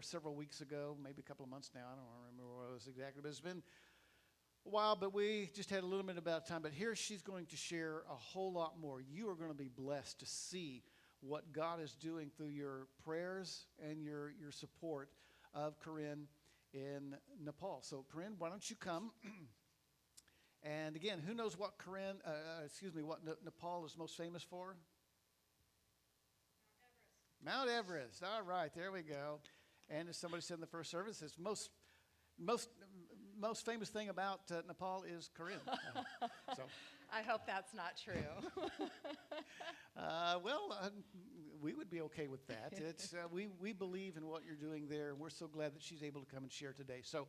several weeks ago, maybe a couple of months now. I don't remember what it was exactly, but it's been a while, but we just had a little bit about time. But here she's going to share a whole lot more. You are going to be blessed to see what God is doing through your prayers and your support of Corinne in Nepal. So Corinne, why don't you come? And again, who knows what what Nepal is most famous for? Mount Everest. All right, there we go. And as somebody said in the first service, it's most famous thing about Nepal is Corinne. So I hope that's not true. We would be okay with that. It's we believe in what you're doing there, and we're so glad that she's able to come and share today. So,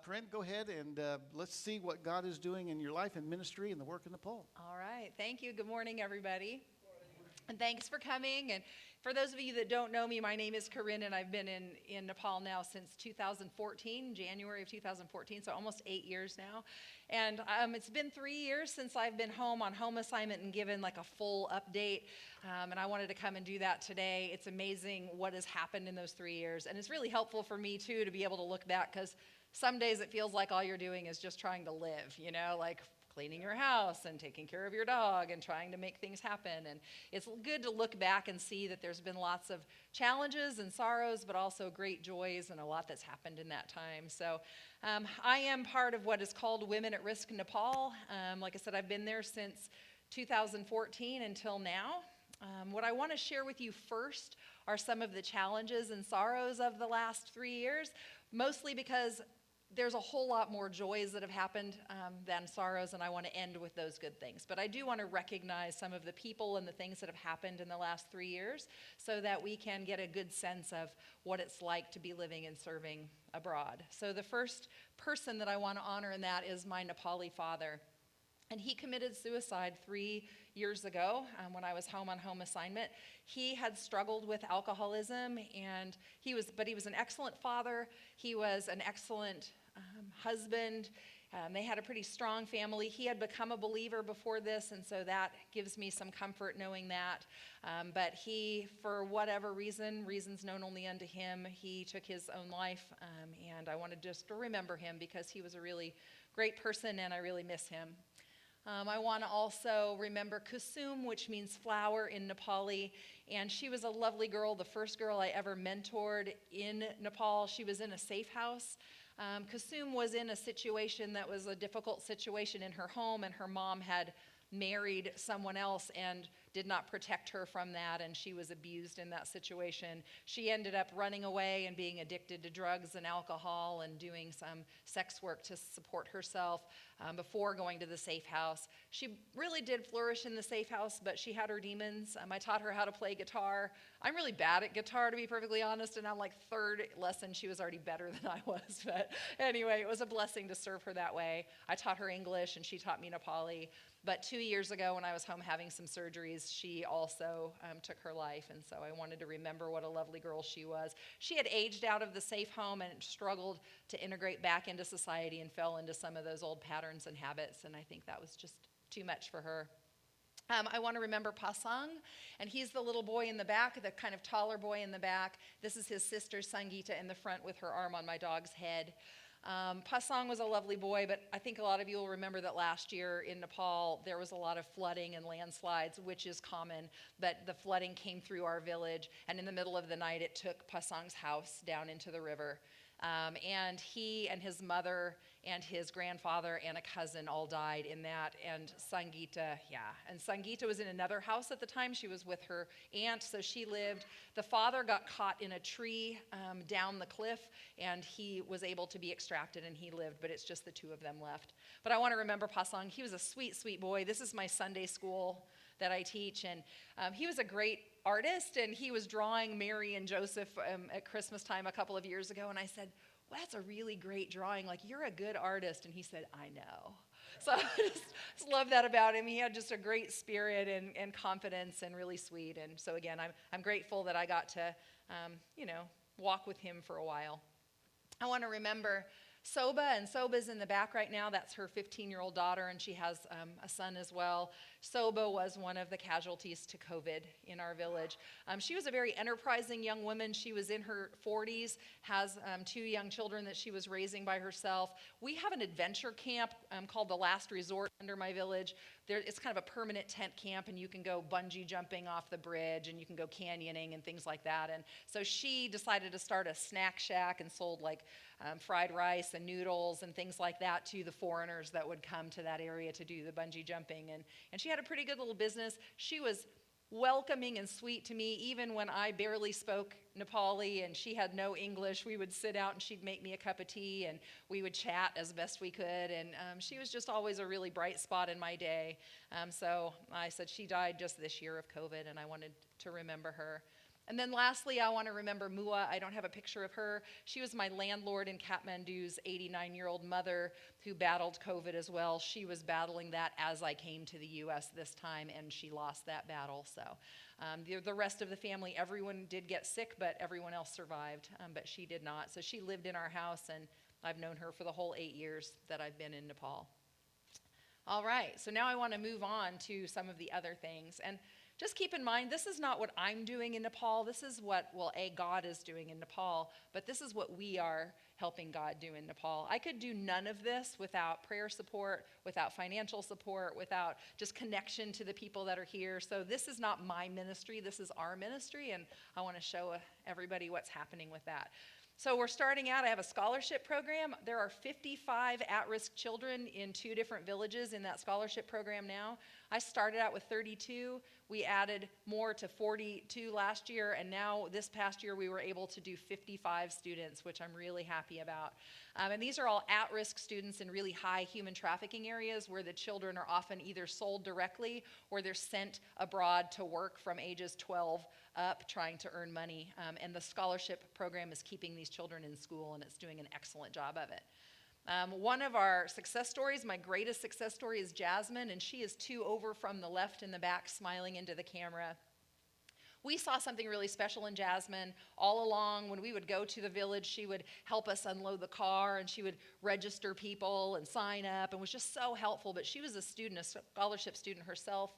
Corinne, go ahead and let's see what God is doing in your life and ministry and the work in Nepal. All right. Thank you. Good morning, everybody. And thanks for coming. And for those of you that don't know me, my name is Corinne, and I've been in Nepal now since 2014, January of 2014, so almost 8 years now. And it's been 3 years since I've been home on home assignment and given like a full update. And I wanted to come and do that today. It's amazing what has happened in those 3 years. And it's really helpful for me, too, to be able to look back, because some days it feels like all you're doing is just trying to live, like cleaning your house and taking care of your dog and trying to make things happen. And it's good to look back and see that there's been lots of challenges and sorrows, but also great joys and a lot that's happened in that time. So I am part of what is called Women at Risk Nepal. Like I said, I've been there since 2014 until now. What I want to share with you first are some of the challenges and sorrows of the last 3 years, mostly because there's a whole lot more joys that have happened than sorrows, and I want to end with those good things. But I do want to recognize some of the people and the things that have happened in the last 3 years so that we can get a good sense of what it's like to be living and serving abroad. So the first person that I want to honor in that is my Nepali father. And he committed suicide 3 years ago when I was home on home assignment. He had struggled with alcoholism, and he was an excellent father. He was an excellent husband. They had a pretty strong family. He had become a believer before this, and so that gives me some comfort knowing that. But he, for whatever reasons known only unto him, he took his own life. And I wanted just to remember him because he was a really great person, and I really miss him. I want to also remember Kusum, which means flower in Nepali, and she was a lovely girl, the first girl I ever mentored in Nepal. She was in a safe house. Kusum was in a situation that was a difficult situation in her home, and her mom had married someone else and did not protect her from that, and she was abused in that situation. She ended up running away and being addicted to drugs and alcohol and doing some sex work to support herself before going to the safe house. She really did flourish in the safe house, but she had her demons. I taught her how to play guitar. I'm really bad at guitar, to be perfectly honest, and on like third lesson, she was already better than I was. But anyway, it was a blessing to serve her that way. I taught her English, and she taught me Nepali. But 2 years ago, when I was home having some surgeries, she also took her life, and so I wanted to remember what a lovely girl she was. She had aged out of the safe home and struggled to integrate back into society and fell into some of those old patterns and habits, and I think that was just too much for her. I want to remember Pasang, and he's the little boy in the back, the kind of taller boy in the back. This is his sister, Sangita, in the front with her arm on my dog's head. Pasang was a lovely boy, but I think a lot of you will remember that last year in Nepal, there was a lot of flooding and landslides, which is common, but the flooding came through our village, and in the middle of the night, it took Pasang's house down into the river. And he and his mother and his grandfather and a cousin all died in that. And Sangita was in another house at the time. She was with her aunt, so she lived. The father got caught in a tree down the cliff, and he was able to be extracted, and he lived, but it's just the two of them left. But I want to remember Pasang. He was a sweet, sweet boy. This is my Sunday school that I teach, and he was a great artist, and he was drawing Mary and Joseph at Christmas time a couple of years ago, and I said, well, that's a really great drawing, like you're a good artist, and he said, I know. So I just love that about him. He had just a great spirit and confidence and really sweet, and so again, I'm grateful that I got to walk with him for a while. I want to remember Soba, and Soba's in the back right now. That's her 15-year-old daughter, and she has a son as well. Soba was one of the casualties to COVID in our village. She was a very enterprising young woman. She was in her 40s, has 2 young children that she was raising by herself. We have an adventure camp called The Last Resort under my village. It's kind of a permanent tent camp, and you can go bungee jumping off the bridge, and you can go canyoning and things like that. And so she decided to start a snack shack and sold like fried rice and noodles and things like that to the foreigners that would come to that area to do the bungee jumping. And she had a pretty good little business. She was welcoming and sweet to me, even when I barely spoke Nepali and she had no English. We would sit out and she'd make me a cup of tea and we would chat as best we could. And she was just always a really bright spot in my day. So I said she died just this year of COVID, and I wanted to remember her. And then lastly, I want to remember Mua. I don't have a picture of her. She was my landlord in Kathmandu's 89-year-old mother who battled COVID as well. She was battling that as I came to the U.S. this time, and she lost that battle. So the rest of the family, everyone did get sick, but everyone else survived, but she did not. So she lived in our house, and I've known her for the whole 8 years that I've been in Nepal. All right, so now I want to move on to some of the other things. And just keep in mind, this is not what I'm doing in Nepal. This is what, God is doing in Nepal, but this is what we are helping God do in Nepal. I could do none of this without prayer support, without financial support, without just connection to the people that are here. So this is not my ministry, this is our ministry, and I want to show everybody what's happening with that. So we're starting out, I have a scholarship program. There are 55 at-risk children in 2 different villages in that scholarship program now. I started out with 32. We added more to 42 last year, and now this past year we were able to do 55 students, which I'm really happy about. And these are all at-risk students in really high human trafficking areas where the children are often either sold directly or they're sent abroad to work from ages 12 up trying to earn money. And the scholarship program is keeping these children in school, and it's doing an excellent job of it. One of our success stories, my greatest success story, is Jasmine, and she is 2 over from the left in the back, smiling into the camera. We saw something really special in Jasmine all along. When we would go to the village, she would help us unload the car, and she would register people and sign up, and was just so helpful. But she was a student, a scholarship student herself.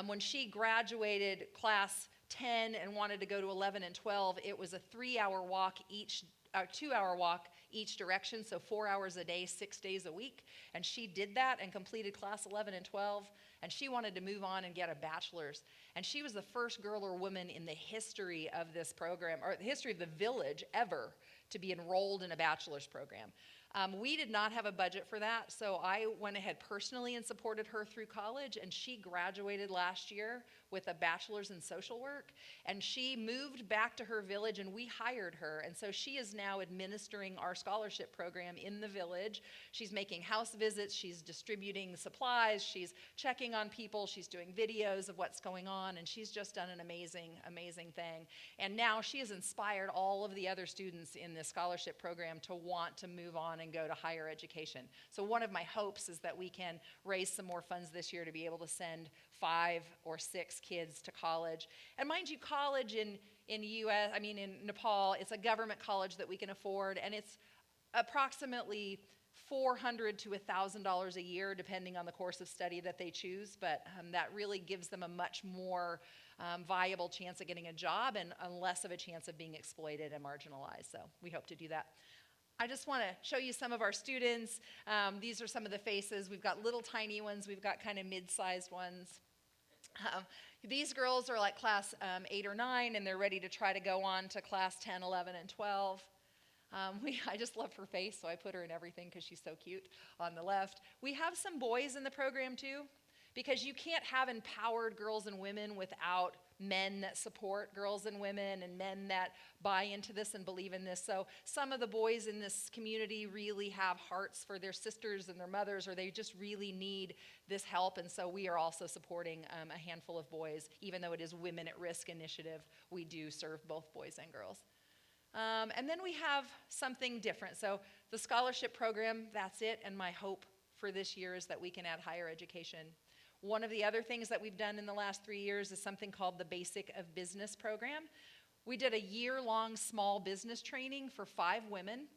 When she graduated class 10 and wanted to go to 11 and 12, it was a 3-hour walk each, 2-hour walk each direction, so 4 hours a day, 6 days a week. And she did that and completed class 11 and 12, and she wanted to move on and get a bachelor's. And she was the first girl or woman in the history of this program, or the history of the village ever, to be enrolled in a bachelor's program. We did not have a budget for that, so I went ahead personally and supported her through college, and she graduated last year with a bachelor's in social work, and she moved back to her village, and we hired her, and so she is now administering our scholarship program in the village. She's making house visits, she's distributing supplies, she's checking on people, she's doing videos of what's going on, and she's just done an amazing, amazing thing. And now she has inspired all of the other students in this scholarship program to want to move on and go to higher education. So one of my hopes is that we can raise some more funds this year to be able to send 5 or 6 kids to college. And mind you, college in Nepal, it's a government college that we can afford, and it's approximately $400 to $1,000 a year, depending on the course of study that they choose. But that really gives them a much more viable chance of getting a job and less of a chance of being exploited and marginalized. So we hope to do that. I just want to show you some of our students. These are some of the faces. We've got little tiny ones. We've got kind of mid-sized ones. These girls are like class 8 or 9, and they're ready to try to go on to class 10, 11, and 12. I just love her face, so I put her in everything because she's so cute on the left. We have some boys in the program too, because you can't have empowered girls and women without men that support girls and women and men that buy into this and believe in this. So some of the boys in this community really have hearts for their sisters and their mothers, or they just really need this help. And so we are also supporting a handful of boys. Even though it is Women at Risk initiative, we do serve both boys and girls. And then we have something different. So the scholarship program, that's it. And my hope for this year is that we can add higher education. One of the other things that we've done in the last 3 years is something called the Basic of Business program. We did a year-long small business training for 5 women.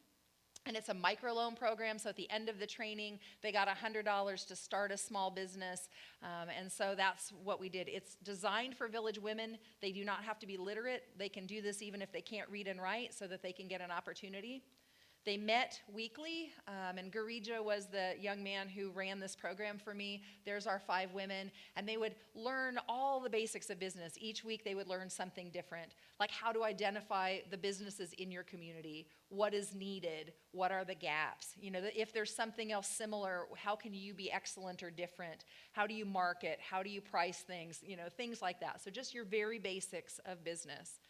And it's a microloan program, so at the end of the training, they got $100 to start a small business. And so that's what we did. It's designed for village women. They do not have to be literate. They can do this even if they can't read and write, so that they can get an opportunity. They met weekly, and Garija was the young man who ran this program for me. There's our 5 women, and they would learn all the basics of business. Each week they would learn something different, like how to identify the businesses in your community, what is needed, what are the gaps. You know, if there's something else similar, how can you be excellent or different? How do you market? How do you price things? You know, things like that. So just your very basics of business.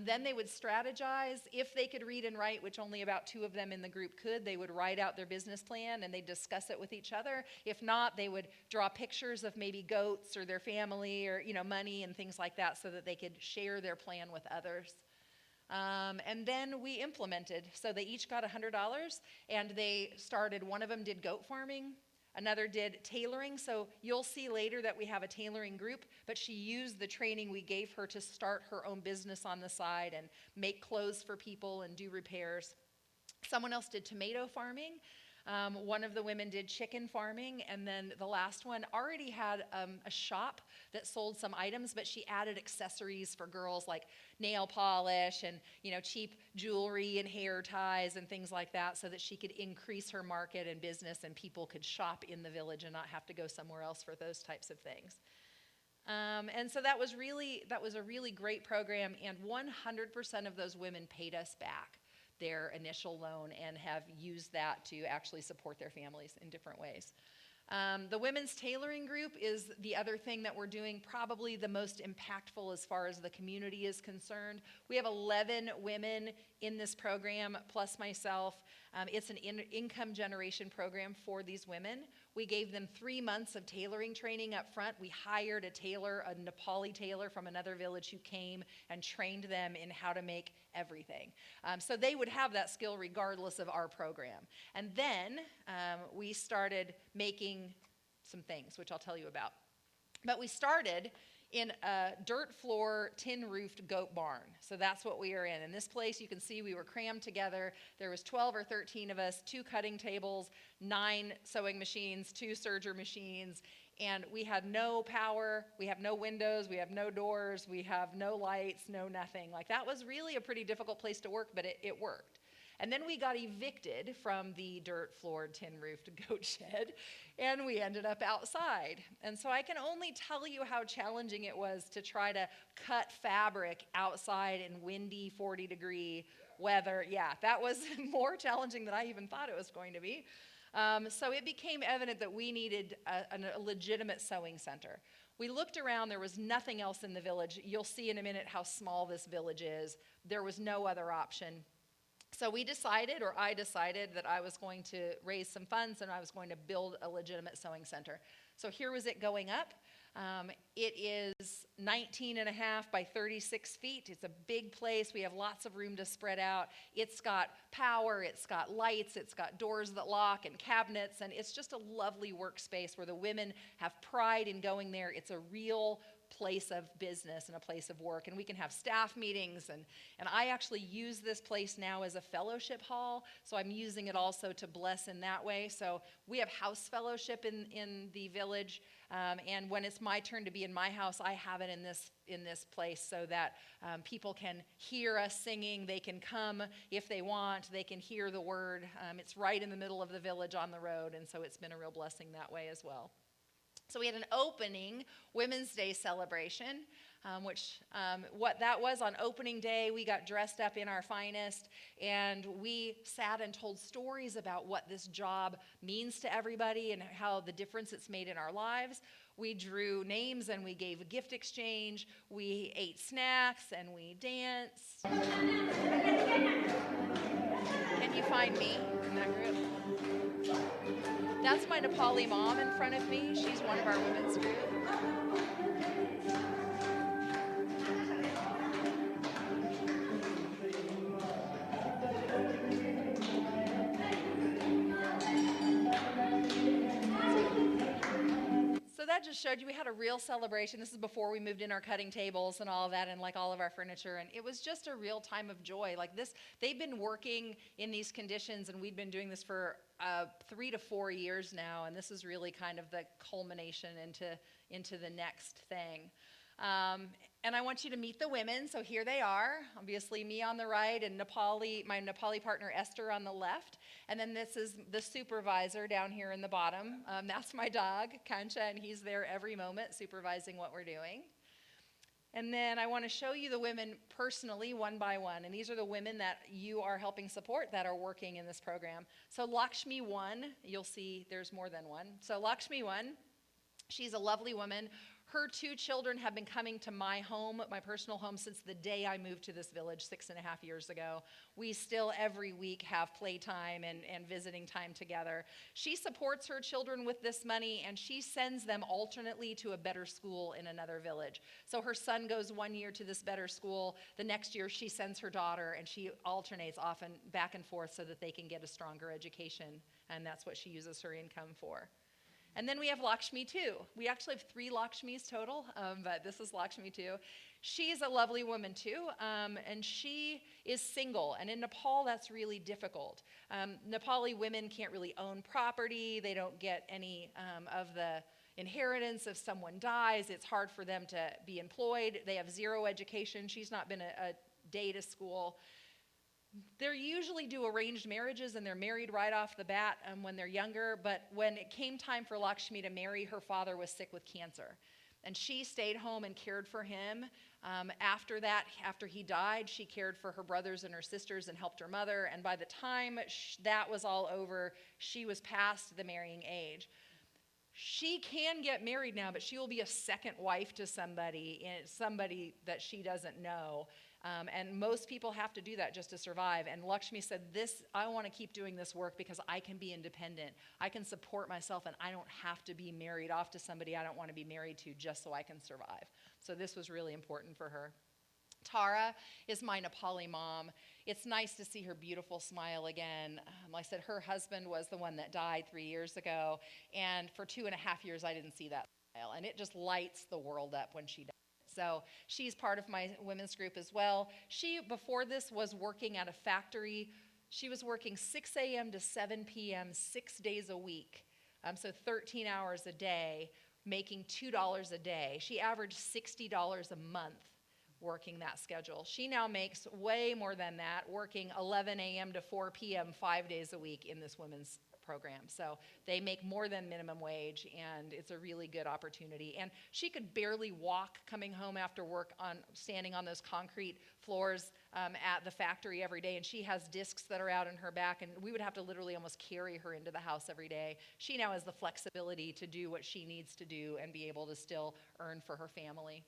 Then they would strategize. If they could read and write, which only about 2 of them in the group could, they would write out their business plan and they'd discuss it with each other. If not, they would draw pictures of maybe goats or their family or, you know, money and things like that, so that they could share their plan with others. And then we implemented. So they each got $100, and they started. One of them did goat farming. Another did tailoring. So you'll see later that we have a tailoring group, but she used the training we gave her to start her own business on the side and make clothes for people and do repairs. Someone else did tomato farming. One of the women did chicken farming, and then the last one already had a shop that sold some items, but she added accessories for girls like nail polish and, you know, cheap jewelry and hair ties and things like that, so that she could increase her market and business, and people could shop in the village and not have to go somewhere else for those types of things. And so that was a really great program, and 100% of those women paid us back their initial loan and have used that to actually support their families in different ways. The women's tailoring group is the other thing that we're doing, probably the most impactful as far as the community is concerned. We have 11 women in this program, plus myself. It's an income generation program for these women. We gave them 3 months of tailoring training up front. We hired a tailor, a Nepali tailor from another village, who came and trained them in how to make everything. So they would have that skill regardless of our program. And then we started making some things, which I'll tell you about. But we started in a dirt floor, tin roofed goat barn. So that's what we are in. In this place, you can see we were crammed together. There was 12 or 13 of us, 2 cutting tables, 9 sewing machines, 2 serger machines, and we had no power, we have no windows, we have no doors, we have no lights, no nothing. Like, that was really a pretty difficult place to work, but it worked. And then we got evicted from the dirt-floored, tin-roofed goat shed, and we ended up outside. And so I can only tell you how challenging it was to try to cut fabric outside in windy 40-degree weather. Yeah, that was more challenging than I even thought it was going to be. So it became evident that we needed a legitimate sewing center. We looked around, there was nothing else in the village. You'll see in a minute how small this village is. There was no other option. So I decided that I was going to raise some funds and I was going to build a legitimate sewing center. So here was it going up. It is 19 and a half by 36 feet. It's a big place. We have lots of room to spread out. It's got power, it's got lights, it's got doors that lock and cabinets, and it's just a lovely workspace where the women have pride in going there. It's a real place of business and a place of work, and we can have staff meetings, and I actually use this place now as a fellowship hall, so I'm using it also to bless in that way. So we have house fellowship in the village, and when it's my turn to be in my house, I have it in this place so that people can hear us singing. They can come if they want. They can hear the word. It's right in the middle of the village on the road, and so it's been a real blessing that way as well. So we had an opening Women's Day celebration, what that was on opening day, we got dressed up in our finest, and we sat and told stories about what this job means to everybody and how the difference it's made in our lives. We drew names and we gave a gift exchange. We ate snacks and we danced. Can you find me in that group? That's my Nepali mom in front of me. She's one of our women's group. So that just showed you, we had a real celebration. This is before we moved in our cutting tables and all of that and like all of our furniture. And it was just a real time of joy. Like this, they've been working in these conditions and we've been doing this for 3 to 4 years now. And this is really kind of the culmination into the next thing. And I want you to meet the women. So here they are. Obviously me on the right and my Nepali partner Esther on the left. And then this is the supervisor down here in the bottom. That's my dog, Kancha, and he's there every moment supervising what we're doing. And then I want to show you the women personally, one by one. And these are the women that you are helping support that are working in this program. So Lakshmi 1, you'll see there's more than one. So Lakshmi 1, she's a lovely woman. Her 2 children have been coming to my home, my personal home, since the day I moved to this village 6.5 years ago. We still every week have playtime and visiting time together. She supports her children with this money, and she sends them alternately to a better school in another village. So her son goes 1 year to this better school. The next year she sends her daughter, and she alternates often back and forth so that they can get a stronger education, and that's what she uses her income for. And then we have Lakshmi 2. We actually have 3 Lakshmis total, but this is Lakshmi 2. She's a lovely woman too, and she is single. And in Nepal, that's really difficult. Nepali women can't really own property. They don't get any of the inheritance if someone dies. It's hard for them to be employed. They have 0 education. She's not been a day to school. They usually do arranged marriages and they're married right off the bat when they're younger, but when it came time for Lakshmi to marry, her father was sick with cancer. And she stayed home and cared for him. After that, after he died, she cared for her brothers and her sisters and helped her mother. And by the time that was all over, she was past the marrying age. She can get married now, but she will be a second wife to somebody that she doesn't know. And most people have to do that just to survive. And Lakshmi said, I want to keep doing this work because I can be independent. I can support myself and I don't have to be married off to somebody I don't want to be married to just so I can survive. So this was really important for her. Tara is my Nepali mom. It's nice to see her beautiful smile again. Like I said, her husband was the one that died 3 years ago. And for 2.5 years, I didn't see that smile. And it just lights the world up when she died. So she's part of my women's group as well. She, before this, was working at a factory. She was working 6 a.m. to 7 p.m. 6 days a week, so 13 hours a day, making $2 a day. She averaged $60 a month working that schedule. She now makes way more than that, working 11 a.m. to 4 p.m. 5 days a week in this women's program. So they make more than minimum wage, and it's a really good opportunity. And she could barely walk coming home after work standing on those concrete floors at the factory every day. And she has discs that are out in her back, and we would have to literally almost carry her into the house every day. She now has the flexibility to do what she needs to do and be able to still earn for her family.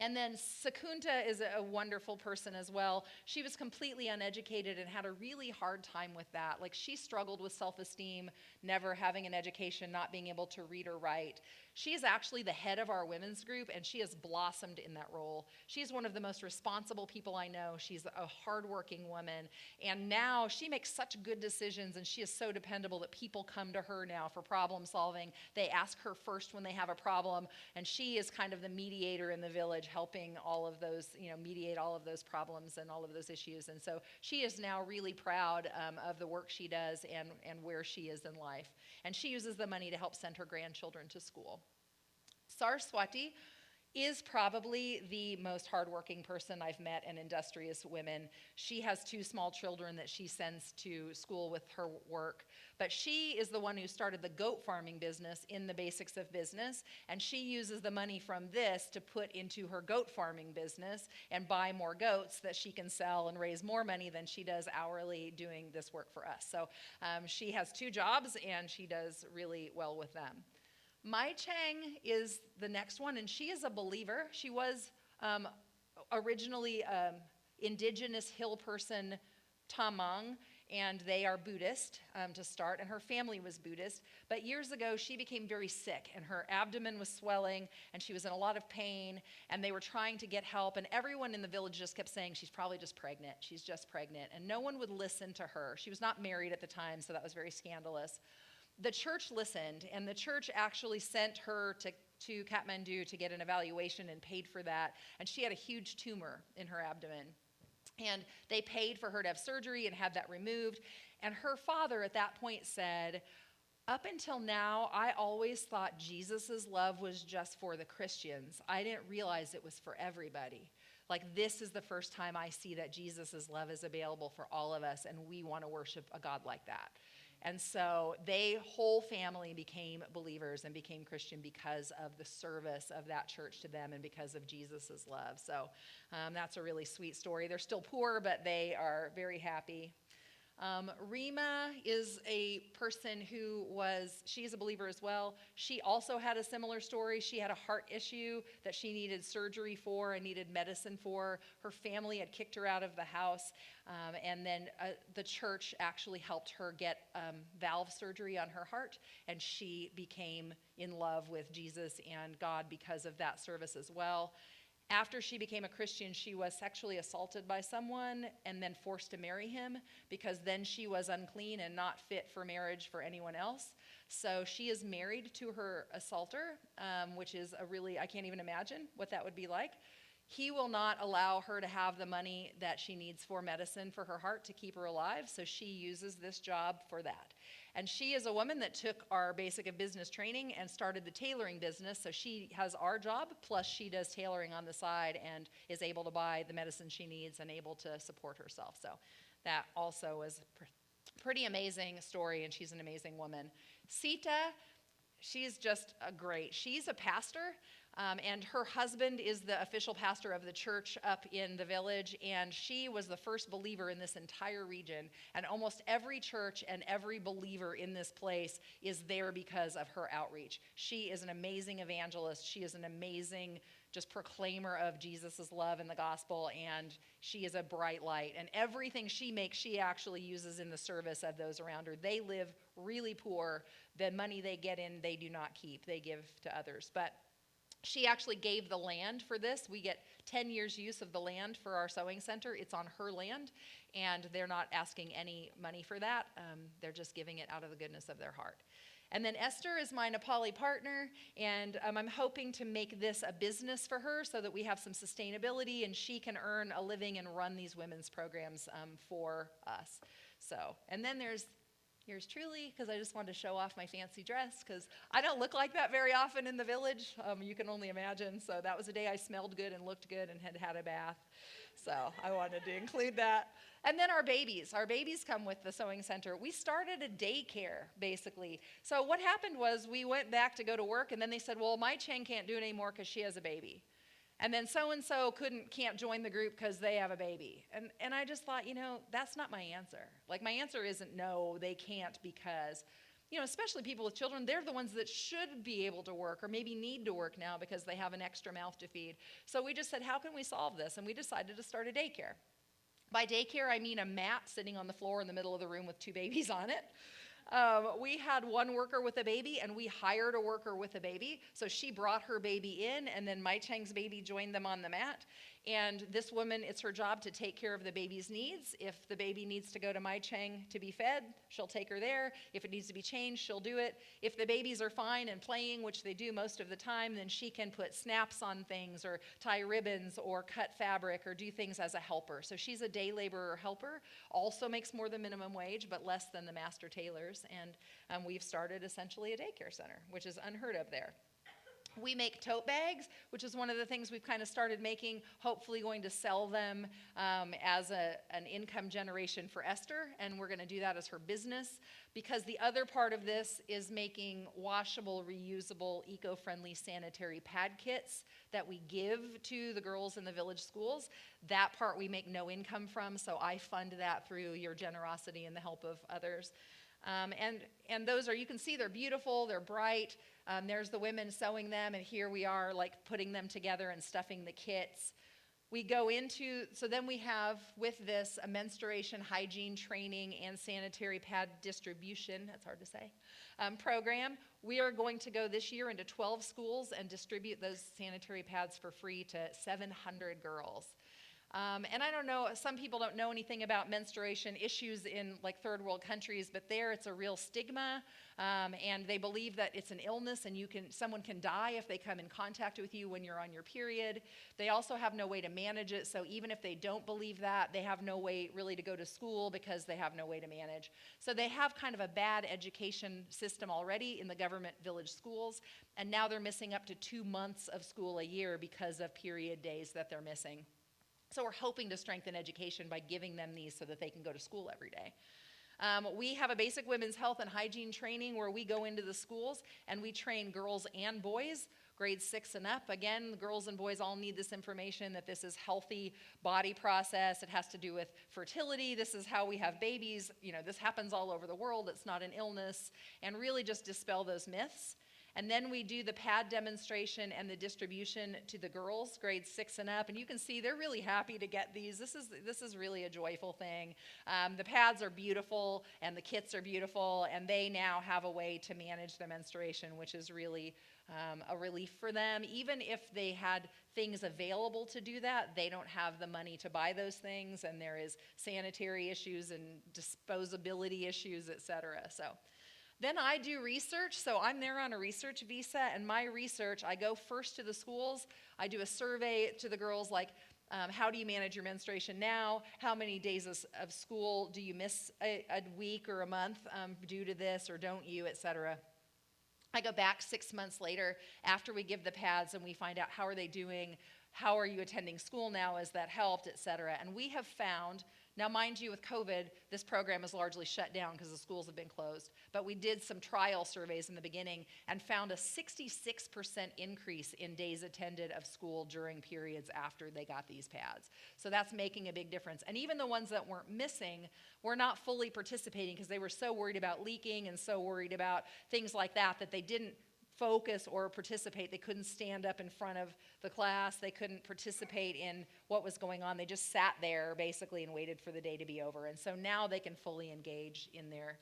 And then Sekunta is a wonderful person as well. She was completely uneducated and had a really hard time with that. Like, she struggled with self-esteem, never having an education, not being able to read or write. She is actually the head of our women's group, and she has blossomed in that role. She's one of the most responsible people I know. She's a hardworking woman, and now she makes such good decisions, and she is so dependable that people come to her now for problem solving. They ask her first when they have a problem, and she is kind of the mediator in the village, helping all of those, mediate all of those problems and all of those issues. And so she is now really proud of the work she does and where she is in life. And she uses the money to help send her grandchildren to school. Saraswati is probably the most hardworking person I've met, and industrious women. She has 2 small children that she sends to school with her work, but she is the one who started the goat farming business in the Basics of Business, and she uses the money from this to put into her goat farming business and buy more goats that she can sell and raise more money than she does hourly doing this work for us. So she has 2 jobs, and she does really well with them. Mai Cheng is the next one, and she is a believer. She was originally indigenous hill person Tamang, and they are Buddhist to start, and her family was Buddhist. But years ago, she became very sick, and her abdomen was swelling, and she was in a lot of pain, and they were trying to get help, and everyone in the village just kept saying, she's probably just pregnant, and no one would listen to her. She was not married at the time, so that was very scandalous. the church listened, and the church actually sent her to Kathmandu to get an evaluation and paid for that. And she had a huge tumor in her abdomen. And they paid for her to have surgery and have that removed. And her father at that point said, up until now, I always thought Jesus' love was just for the Christians. I didn't realize it was for everybody. Like, this is the first time I see that Jesus' love is available for all of us, and we want to worship a God like that. And so they, whole family, became believers and became Christian because of the service of that church to them and because of Jesus' love. So that's a really sweet story. They're still poor, but they are very happy. Rima is a person she's a believer as well. She also had a similar story. She had a heart issue that she needed surgery for and needed medicine for. Her family had kicked her out of the house, and then the church actually helped her get valve surgery on her heart, and she became in love with Jesus and God because of that service as well. After she became a Christian, she was sexually assaulted by someone and then forced to marry him because then she was unclean and not fit for marriage for anyone else. So she is married to her assaulter, which is I can't even imagine what that would be like. He will not allow her to have the money that she needs for medicine for her heart to keep her alive, so she uses this job for that. And she is a woman that took our basic of business training and started the tailoring business, so she has our job, plus she does tailoring on the side and is able to buy the medicine she needs and able to support herself. So that also was a pretty amazing story, and she's an amazing woman. Sita, she's just she's a pastor. And her husband is the official pastor of the church up in the village, and she was the first believer in this entire region. And almost every church and every believer in this place is there because of her outreach. She is an amazing evangelist. She is an amazing just proclaimer of Jesus' love and the gospel, and she is a bright light. And everything she makes, she actually uses in the service of those around her. They live really poor. The money they get in, they do not keep. They give to others. But she actually gave the land for this. We get 10 years use of the land for our sewing center. It's on her land, and they're not asking any money for that. They're just giving it out of the goodness of their heart. And then Esther is my Nepali partner, and I'm hoping to make this a business for her so that we have some sustainability and she can earn a living and run these women's programs for us. So, and then there's yours truly, because I just wanted to show off my fancy dress, because I don't look like that very often in the village. You can only imagine. So that was a day I smelled good and looked good and had had a bath. So I wanted to include that. And then our babies come with the sewing center. We started a daycare, basically. So what happened was we went back to go to work, and then they said, well, Mai Cheng can't do it anymore because she has a baby. And then so-and-so can't join the group because they have a baby. And I just thought, that's not my answer. Like, my answer isn't no, they can't because, especially people with children, they're the ones that should be able to work or maybe need to work now because they have an extra mouth to feed. So we just said, how can we solve this? And we decided to start a daycare. By daycare, I mean a mat sitting on the floor in the middle of the room with 2 babies on it. We had one worker with a baby, and we hired a worker with a baby. So she brought her baby in, and then Mai Cheng's baby joined them on the mat. And this woman, it's her job to take care of the baby's needs. If the baby needs to go to Mai Cheng to be fed, she'll take her there. If it needs to be changed, she'll do it. If the babies are fine and playing, which they do most of the time, then she can put snaps on things or tie ribbons or cut fabric or do things as a helper. So she's a day laborer helper, also makes more than minimum wage, but less than the master tailors. And we've started essentially a daycare center, which is unheard of there. We make tote bags, which is one of the things we've kind of started making, hopefully going to sell them as an income generation for Esther, and we're going to do that as her business, because the other part of this is making washable, reusable, eco-friendly sanitary pad kits that we give to the girls in the village schools. That part we make no income from, so I fund that through your generosity and the help of others. And those you can see they're beautiful, they're bright. There's the women sewing them, and here we are like putting them together and stuffing the kits. So then we have with this a menstruation hygiene training and sanitary pad distribution, that's hard to say, program. We are going to go this year into 12 schools and distribute those sanitary pads for free to 700 girls. And I don't know, some people don't know anything about menstruation issues in like third world countries, but there it's a real stigma. And they believe that it's an illness and someone can die if they come in contact with you when you're on your period. They also have no way to manage it. So even if they don't believe that, they have no way really to go to school because they have no way to manage. So they have kind of a bad education system already in the government village schools. And now they're missing up to 2 months of school a year because of period days that they're missing. So we're hoping to strengthen education by giving them these so that they can go to school every day. We have a basic women's health and hygiene training where we go into the schools and we train girls and boys, grades 6 and up. Again, the girls and boys all need this information that this is healthy body process. It has to do with fertility. This is how we have babies. You know, this happens all over the world. It's not an illness. And really just dispel those myths. And then we do the pad demonstration and the distribution to the girls, grades 6 and up. And you can see they're really happy to get these. This is really a joyful thing. The pads are beautiful and the kits are beautiful. And they now have a way to manage their menstruation, which is really a relief for them. Even if they had things available to do that, they don't have the money to buy those things. And there is sanitary issues and disposability issues, et cetera. So. Then I do research, so I'm there on a research visa, and my research, I go first to the schools. I do a survey to the girls like, how do you manage your menstruation now? How many days of school do you miss a week or a month due to this, or don't you, et cetera. I go back 6 months later after we give the pads, and we find out how are they doing, how are you attending school now, has that helped, et cetera. And we have found, now mind you, with COVID, this program is largely shut down because the schools have been closed. But we did some trial surveys in the beginning and found a 66% increase in days attended of school during periods after they got these pads. So that's making a big difference. And even the ones that weren't missing were not fully participating because they were so worried about leaking and so worried about things like that that they didn't focus or participate. They couldn't stand up in front of the class. They couldn't participate in what was going on. They just sat there basically and waited for the day to be over. And so now they can fully engage in their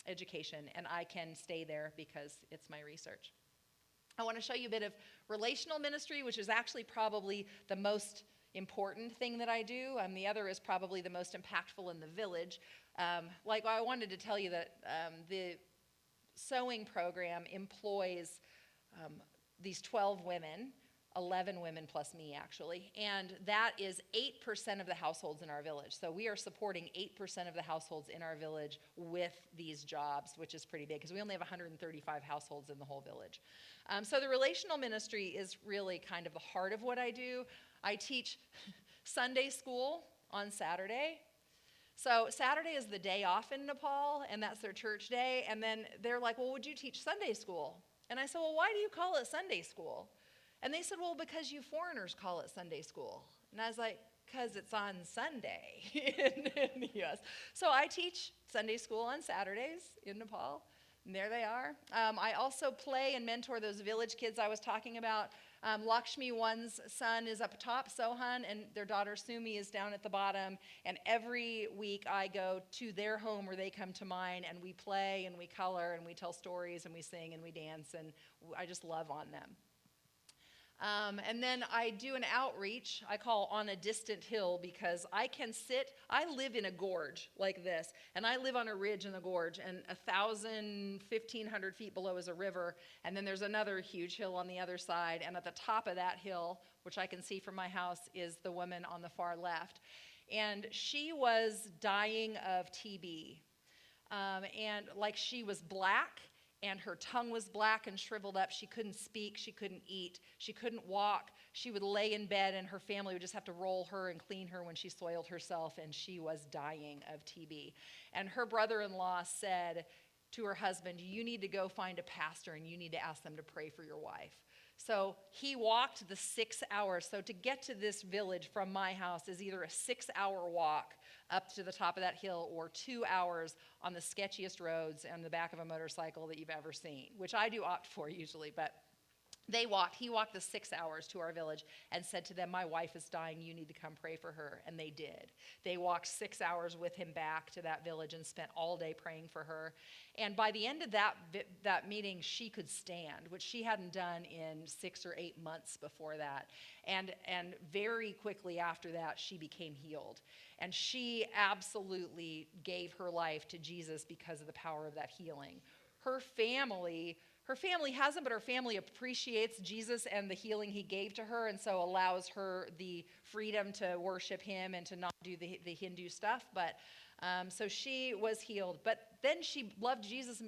education, and I can stay there because it's my research. I want to show you a bit of relational ministry, which is actually probably the most important thing that I do. The other is probably the most impactful in the village. I wanted to tell you that the sewing program employs these 12 women, 11 women plus me actually, and that is 8% of the households in our village. So we are supporting 8% of the households in our village with these jobs, which is pretty big because we only have 135 households in the whole village. So the relational ministry is really kind of the heart of what I do. I teach Sunday school on Saturday. So Saturday is the day off in Nepal, and that's their church day. And then they're like, well, would you teach Sunday school? And I said, well, why do you call it Sunday school? And they said, well, because you foreigners call it Sunday school. And I was like, because it's on Sunday in the U.S. So I teach Sunday school on Saturdays in Nepal. And there they are. I also play and mentor those village kids I was talking about. Lakshmi, one's son, is up top, Sohan, and their daughter Sumi is down at the bottom. And every week I go to their home or they come to mine, and we play and we color and we tell stories and we sing and we dance, and I just love on them. And then I do an outreach I call On a Distant Hill because I live in a gorge like this, and I live on a ridge in the gorge, and 1,500 feet below is a river, and then there's another huge hill on the other side, and at the top of that hill, which I can see from my house, is the woman on the far left. And she was dying of TB, and she was black, and her tongue was black and shriveled up. She couldn't speak. She couldn't eat. She couldn't walk. She would lay in bed, and her family would just have to roll her and clean her when she soiled herself, and she was dying of TB. And her brother-in-law said to her husband, you need to go find a pastor, and you need to ask them to pray for your wife. So he walked the 6 hours. So to get to this village from my house is either a 6-hour walk up to the top of that hill or 2 hours on the sketchiest roads on the back of a motorcycle that you've ever seen, which I do opt for usually. But He walked the 6 hours to our village and said to them, my wife is dying, you need to come pray for her. And they did. They walked 6 hours with him back to that village and spent all day praying for her. And by the end of that meeting, she could stand, which she hadn't done in 6 or 8 months before that. And very quickly after that, she became healed. And she absolutely gave her life to Jesus because of the power of that healing. Her family hasn't, but her family appreciates Jesus and the healing he gave to her, and so allows her the freedom to worship him and to not do the Hindu stuff. But so she was healed. But then she loved Jesus,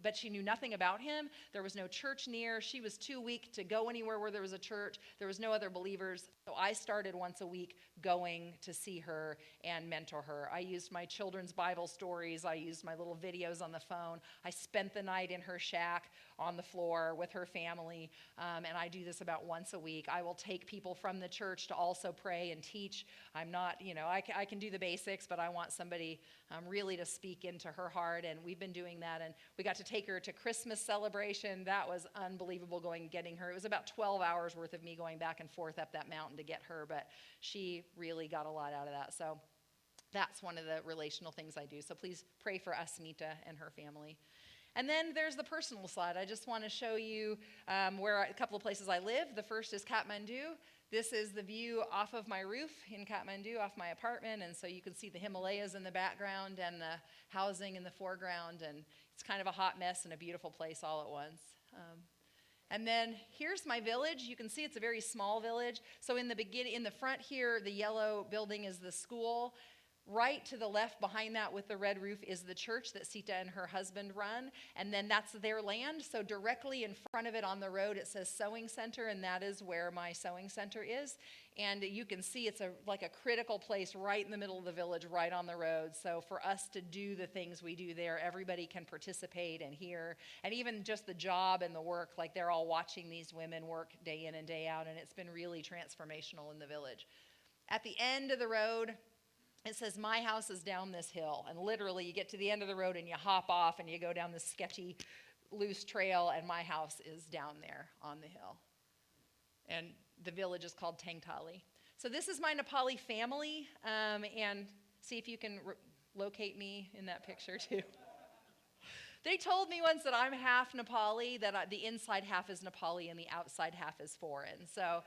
but she knew nothing about him. There was no church near. She was too weak to go anywhere where there was a church. There was no other believers. So I started once a week going to see her and mentor her. I used my children's Bible stories. I used my little videos on the phone. I spent the night in her shack on the floor with her family, and I do this about once a week. I will take people from the church to also pray and teach. I'm not, I can do the basics, but I want somebody really to speak into her heart, and we've been doing that. And we got to take her to Christmas celebration. That was unbelievable getting her. It was about 12 hours worth of me going back and forth up that mountain to get her, but she really got a lot out of that. So that's one of the relational things I do. So please pray for Asmita and her family. And then there's the personal slide. I just want to show you a couple of places I live. The first is Kathmandu. This is the view off of my roof in Kathmandu, off my apartment. And so you can see the Himalayas in the background and the housing in the foreground. And it's kind of a hot mess and a beautiful place all at once. And then here's my village. You can see it's a very small village. So in the front here, the yellow building is the school. Right to the left behind that with the red roof is the church that Sita and her husband run. And then that's their land. So directly in front of it on the road, it says Sewing Center, and that is where my sewing center is. And you can see it's like a critical place right in the middle of the village, right on the road. So for us to do the things we do there, everybody can participate and hear. And even just the job and the work, like they're all watching these women work day in and day out. And it's been really transformational in the village. At the end of the road, it says, my house is down this hill. And literally, you get to the end of the road and you hop off and you go down this sketchy, loose trail, and my house is down there on the hill. And the village is called Tangtali. So this is my Nepali family. And see if you can locate me in that picture, too. They told me once that I'm half Nepali, that the inside half is Nepali and the outside half is foreign. So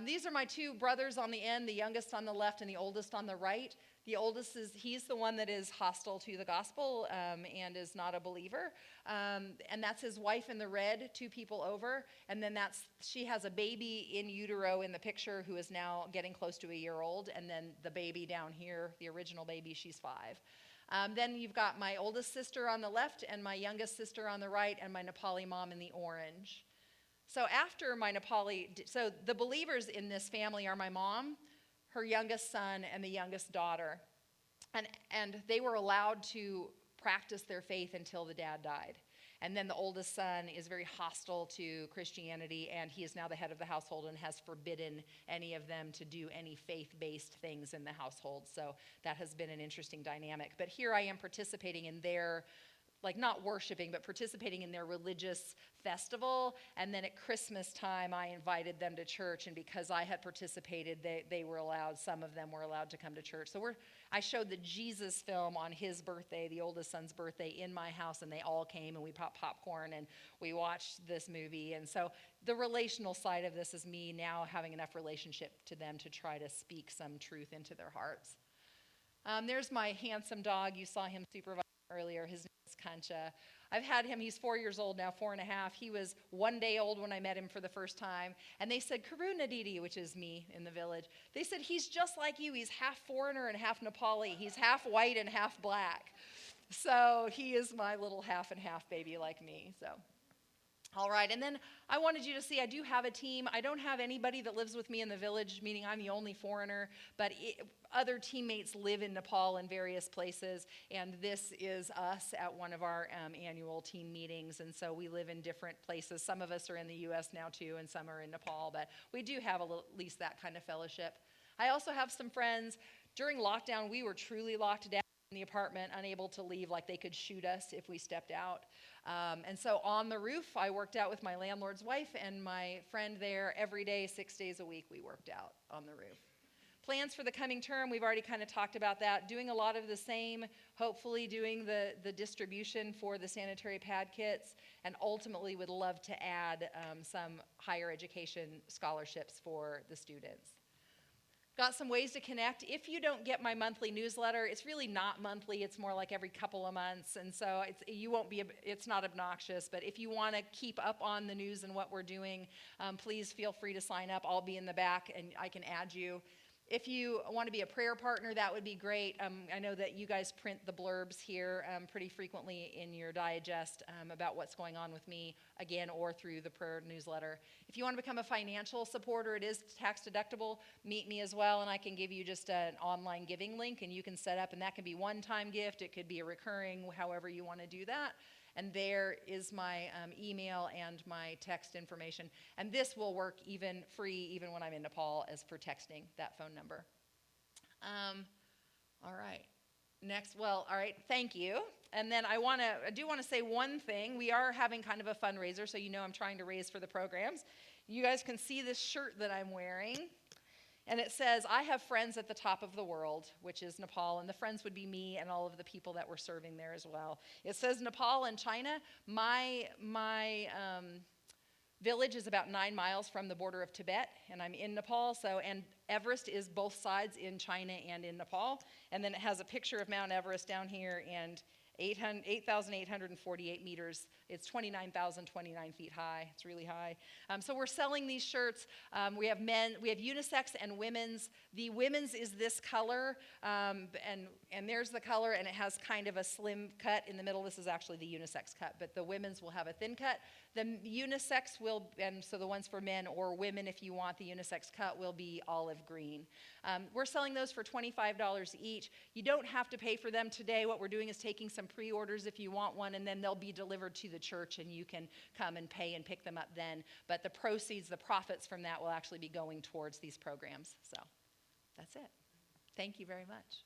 these are my two brothers on the end, the youngest on the left and the oldest on the right. The oldest he's the one that is hostile to the gospel and is not a believer. And that's his wife in the red, 2 people over. And then she has a baby in utero in the picture who is now getting close to a year old. And then the baby down here, the original baby, she's 5. Then you've got my oldest sister on the left and my youngest sister on the right and my Nepali mom in the orange. So after so the believers in this family are my mom, her youngest son, and the youngest daughter. And they were allowed to practice their faith until the dad died. And then the oldest son is very hostile to Christianity, and he is now the head of the household and has forbidden any of them to do any faith-based things in the household. So that has been an interesting dynamic. But here I am participating in their, not worshiping, but participating in their religious festival. And then at Christmas time, I invited them to church. And because I had participated, they were allowed, some of them were allowed to come to church. So I showed the Jesus film on his birthday, the oldest son's birthday, in my house. And they all came and we popped popcorn and we watched this movie. And so the relational side of this is me now having enough relationship to them to try to speak some truth into their hearts. There's my handsome dog. You saw him supervising earlier. His name is Kancha. I've had him, he's 4 years old now, 4.5. He was 1 day old when I met him for the first time. And they said, Karuna Didi, which is me in the village. They said, he's just like you. He's half foreigner and half Nepali. He's half white and half black. So he is my little half and half baby like me. So, all right. And then I wanted you to see I do have a team. I don't have anybody that lives with me in the village, meaning I'm the only foreigner, but other teammates live in Nepal in various places, and this is us at one of our annual team meetings, and so we live in different places. Some of us are in the U.S. now, too, and some are in Nepal, but we do have at least that kind of fellowship. I also have some friends. During lockdown, we were truly locked down. in the apartment, unable to leave, like they could shoot us if we stepped out. And so on the roof, I worked out with my landlord's wife and my friend there every day, 6 days a week, we worked out on the roof. Plans for the coming term, we've already kind of talked about that. Doing a lot of the same, hopefully doing the distribution for the sanitary pad kits, and ultimately would love to add some higher education scholarships for the students. Got some ways to connect. If you don't get my monthly newsletter, it's really not monthly. It's more like every couple of months, and so it's not obnoxious. But if you want to keep up on the news and what we're doing, please feel free to sign up. I'll be in the back, and I can add you. If you want to be a prayer partner, that would be great. I know that you guys print the blurbs here pretty frequently in your digest about what's going on with me, again, or through the prayer newsletter. If you want to become a financial supporter, it is tax deductible. Meet me as well, and I can give you just an online giving link, and you can set up, and that can be one-time gift. It could be a recurring, however you want to do that. And there is my email and my text information. And this will work even free, even when I'm in Nepal, as for texting that phone number. All right. Next, all right, thank you. And then I do want to say one thing. We are having kind of a fundraiser, so you know I'm trying to raise for the programs. You guys can see this shirt that I'm wearing. And it says, I have friends at the top of the world, which is Nepal, and the friends would be me and all of the people that we're serving there as well. It says Nepal and China. My village is about 9 miles from the border of Tibet, and I'm in Nepal. And Everest is both sides, in China and in Nepal. And then it has a picture of Mount Everest down here, and 8,848 meters. It's 29,029 feet high. It's really high. So we're selling these shirts. We have unisex and women's. The women's is this color, and there's the color, and it has kind of a slim cut in the middle. This is actually the unisex cut, but the women's will have a thin cut. The unisex and so the ones for men or women, if you want the unisex cut, will be olive green. We're selling those for $25 each. You don't have to pay for them today. What we're doing is taking some pre-orders if you want one, and then they'll be delivered to the church, and you can come and pay and pick them up then. But the proceeds, the profits from that will actually be going towards these programs. So that's it. Thank you very much.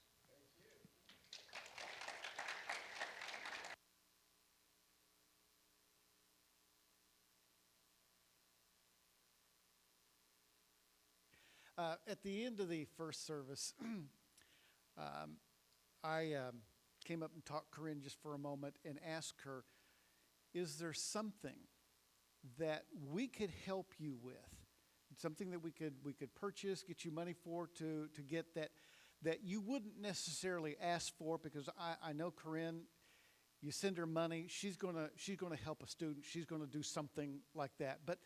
At the end of the first service, I came up and talked to Corinne just for a moment and asked her, is there something that we could help you with? Something that we could purchase, get you money for, to get that you wouldn't necessarily ask for, because I know Corinne, you send her money, she's gonna help a student, she's gonna do something like that. But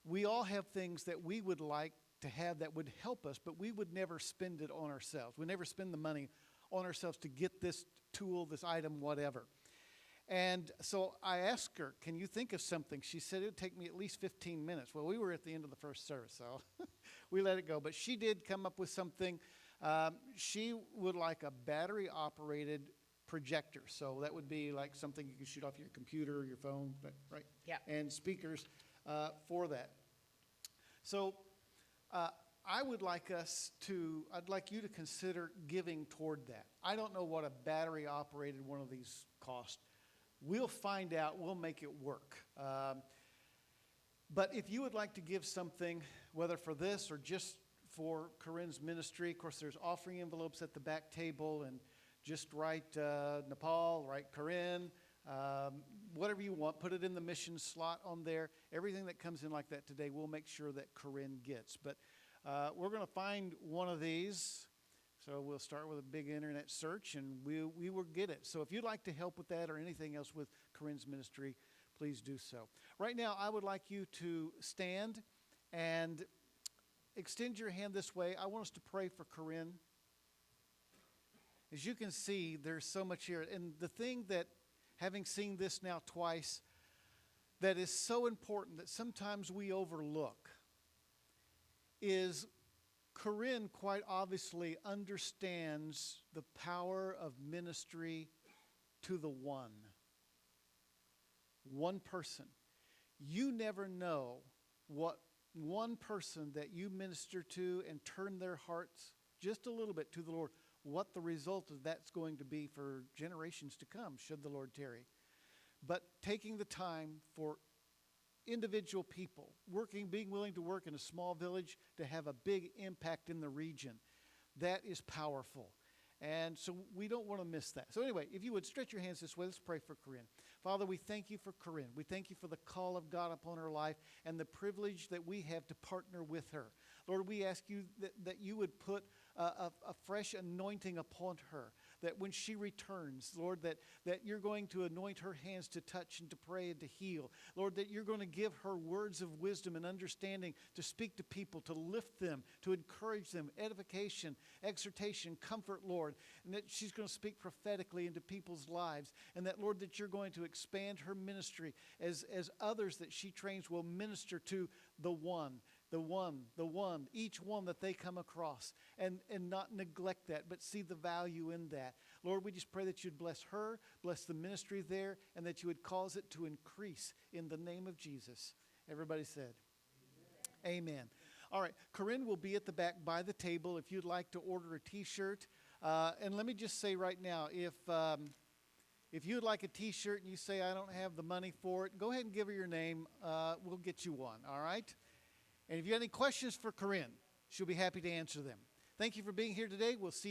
we all have things that we would like to have that would help us, but we would never spend it on ourselves. We never spend the money on ourselves to get this tool, this item, whatever. And so I asked her, can you think of something? She said it would take me at least 15 minutes. Well, we were at the end of the first service, so we let it go. But she did come up with something. She would like a battery-operated projector. So that would be like something you can shoot off your computer or your phone, right? Yeah. And speakers for that. So I'd like you to consider giving toward that. I don't know what a battery-operated one of these costs. We'll find out. We'll make it work. But if you would like to give something, whether for this or just for Corinne's ministry, of course, there's offering envelopes at the back table, and just write Nepal, write Corinne, whatever you want. Put it in the mission slot on there. Everything that comes in like that today, we'll make sure that Corinne gets. But we're going to find one of these. So we'll start with a big internet search, and we will get it. So if you'd like to help with that or anything else with Corinne's ministry, please do so. Right now, I would like you to stand and extend your hand this way. I want us to pray for Corinne. As you can see, there's so much here. And the thing that, having seen this now twice, that is so important that sometimes we overlook is Corinne quite obviously understands the power of ministry to the one person. You never know what one person that you minister to and turn their hearts just a little bit to the Lord, what the result of that's going to be for generations to come, should the Lord tarry. But taking the time for individual people, being willing to work in a small village to have a big impact in the region, that is powerful. And so we don't want to miss that. So anyway, if you would stretch your hands this way, let's pray for Corinne. Father, we thank you for Corinne. We thank you for the call of God upon her life and the privilege that we have to partner with her. Lord, we ask you that you would put a fresh anointing upon her, that when she returns, Lord, that you're going to anoint her hands to touch and to pray and to heal. Lord, that you're going to give her words of wisdom and understanding to speak to people, to lift them, to encourage them, edification, exhortation, comfort, Lord, and that she's going to speak prophetically into people's lives, and that, Lord, that you're going to expand her ministry as others that she trains will minister to the one, each one that they come across, and not neglect that, but see the value in that. Lord, we just pray that you'd bless her, bless the ministry there, and that you would cause it to increase in the name of Jesus. Everybody said, Amen. All right, Corinne will be at the back by the table if you'd like to order a T-shirt. And let me just say right now, if you'd like a T-shirt and you say, I don't have the money for it, go ahead and give her your name. We'll get you one, all right? And if you have any questions for Corinne, she'll be happy to answer them. Thank you for being here today. We'll see you.